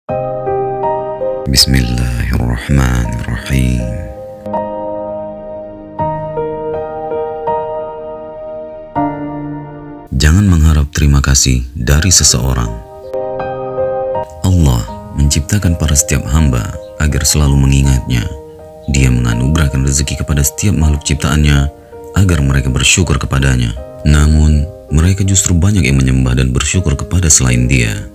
Bismillahirrahmanirrahim. Jangan mengharap terima kasih dari seseorang. Allah menciptakan para setiap hamba agar selalu mengingatnya. Dia menganugerahkan rezeki kepada setiap makhluk ciptaannya agar mereka bersyukur kepadanya. Namun, mereka justru banyak yang menyembah dan bersyukur kepada selain Dia.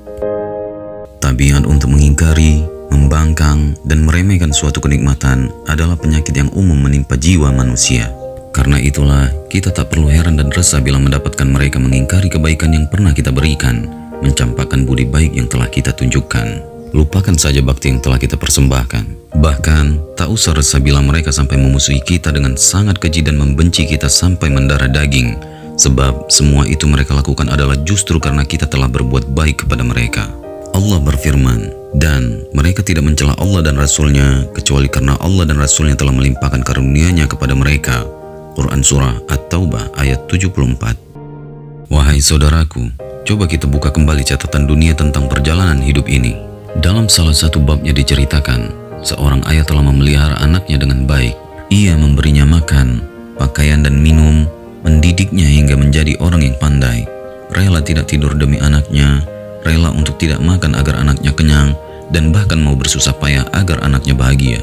Tabiat untuk mengingkari, membangkang, dan meremehkan suatu kenikmatan adalah penyakit yang umum menimpa jiwa manusia. Karena itulah, kita tak perlu heran dan resah bila mendapatkan mereka mengingkari kebaikan yang pernah kita berikan, mencampakkan budi baik yang telah kita tunjukkan. Lupakan saja bakti yang telah kita persembahkan. Bahkan, tak usah resah bila mereka sampai memusuhi kita dengan sangat keji dan membenci kita sampai mendarah daging. Sebab, semua itu mereka lakukan adalah justru karena kita telah berbuat baik kepada mereka. Allah berfirman, dan mereka tidak mencela Allah dan Rasul-Nya kecuali karena Allah dan Rasul-Nya telah melimpahkan karunia-Nya kepada mereka. Quran Surah At-Taubah ayat 74. Wahai saudaraku, coba kita buka kembali catatan dunia tentang perjalanan hidup ini. Dalam salah satu babnya diceritakan, seorang ayah telah memelihara anaknya dengan baik. Ia memberinya makan, pakaian dan minum, mendidiknya hingga menjadi orang yang pandai. Rela tidak tidur demi anaknya, rela untuk tidak makan agar anaknya kenyang, dan bahkan mau bersusah payah agar anaknya bahagia.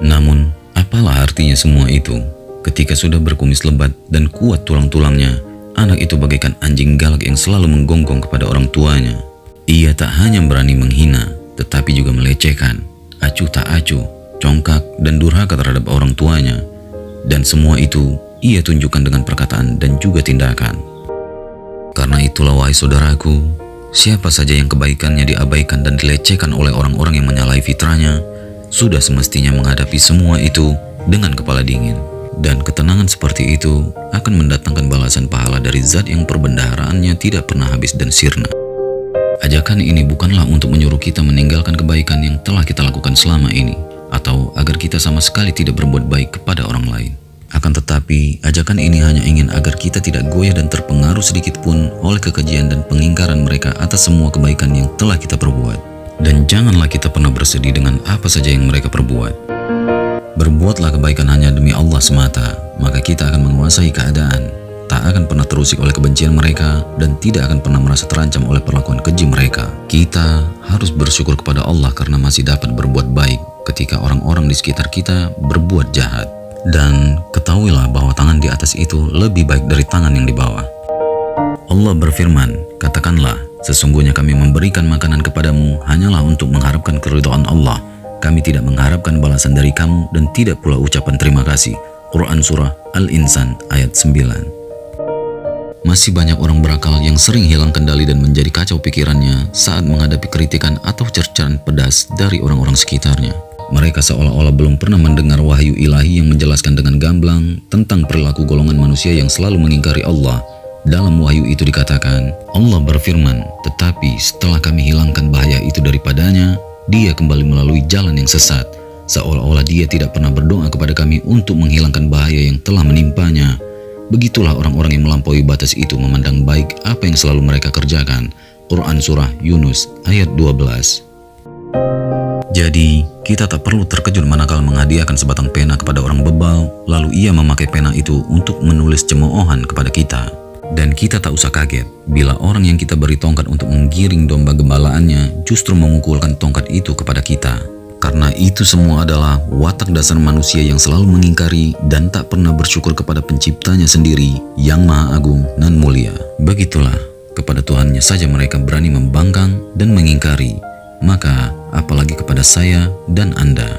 Namun, apalah artinya semua itu? Ketika sudah berkumis lebat dan kuat tulang-tulangnya, anak itu bagaikan anjing galak yang selalu menggonggong kepada orang tuanya. Ia tak hanya berani menghina, tetapi juga melecehkan, acuh tak acuh, congkak, dan durhaka terhadap orang tuanya. Dan semua itu ia tunjukkan dengan perkataan dan juga tindakan. Karena itulah wahai saudaraku, siapa saja yang kebaikannya diabaikan dan dilecehkan oleh orang-orang yang menyalahi fitrahnya, sudah semestinya menghadapi semua itu dengan kepala dingin. Dan ketenangan seperti itu akan mendatangkan balasan pahala dari zat yang perbendaharaannya tidak pernah habis dan sirna. Ajakan ini bukanlah untuk menyuruh kita meninggalkan kebaikan yang telah kita lakukan selama ini, atau agar kita sama sekali tidak berbuat baik kepada orang lain. Akan tetapi, ajakan ini hanya ingin agar kita tidak goyah dan terpengaruh sedikit pun oleh kekejian dan pengingkaran mereka atas semua kebaikan yang telah kita perbuat. Dan janganlah kita pernah bersedih dengan apa saja yang mereka perbuat. Berbuatlah kebaikan hanya demi Allah semata, maka kita akan menguasai keadaan, tak akan pernah terusik oleh kebencian mereka, dan tidak akan pernah merasa terancam oleh perlakuan keji mereka. Kita harus bersyukur kepada Allah karena masih dapat berbuat baik ketika orang-orang di sekitar kita berbuat jahat. Dan ketahuilah bahwa tangan di atas itu lebih baik dari tangan yang di bawah. Allah berfirman, katakanlah, sesungguhnya kami memberikan makanan kepadamu hanyalah untuk mengharapkan keridhaan Allah. Kami tidak mengharapkan balasan dari kamu dan tidak pula ucapan terima kasih. Quran Surah Al-Insan ayat 9. Masih banyak orang berakal yang sering hilang kendali dan menjadi kacau pikirannya saat menghadapi kritikan atau cercaan pedas dari orang-orang sekitarnya. Mereka seolah-olah belum pernah mendengar wahyu ilahi yang menjelaskan dengan gamblang tentang perilaku golongan manusia yang selalu mengingkari Allah. Dalam wahyu itu dikatakan, Allah berfirman, tetapi setelah kami hilangkan bahaya itu daripadanya, dia kembali melalui jalan yang sesat. Seolah-olah dia tidak pernah berdoa kepada kami untuk menghilangkan bahaya yang telah menimpanya. Begitulah orang-orang yang melampaui batas itu memandang baik apa yang selalu mereka kerjakan. Quran Surah Yunus ayat 12. Jadi, kita tak perlu terkejut manakala menghadiahkan sebatang pena kepada orang bebal, lalu ia memakai pena itu untuk menulis cemoohan kepada kita. Dan kita tak usah kaget bila orang yang kita beri tongkat untuk menggiring domba gembalaannya justru memukulkan tongkat itu kepada kita. Karena itu semua adalah watak dasar manusia yang selalu mengingkari dan tak pernah bersyukur kepada penciptanya sendiri yang maha agung dan mulia. Begitulah, kepada Tuhannya saja mereka berani membangkang dan mengingkari. Maka apalagi kepada saya dan Anda.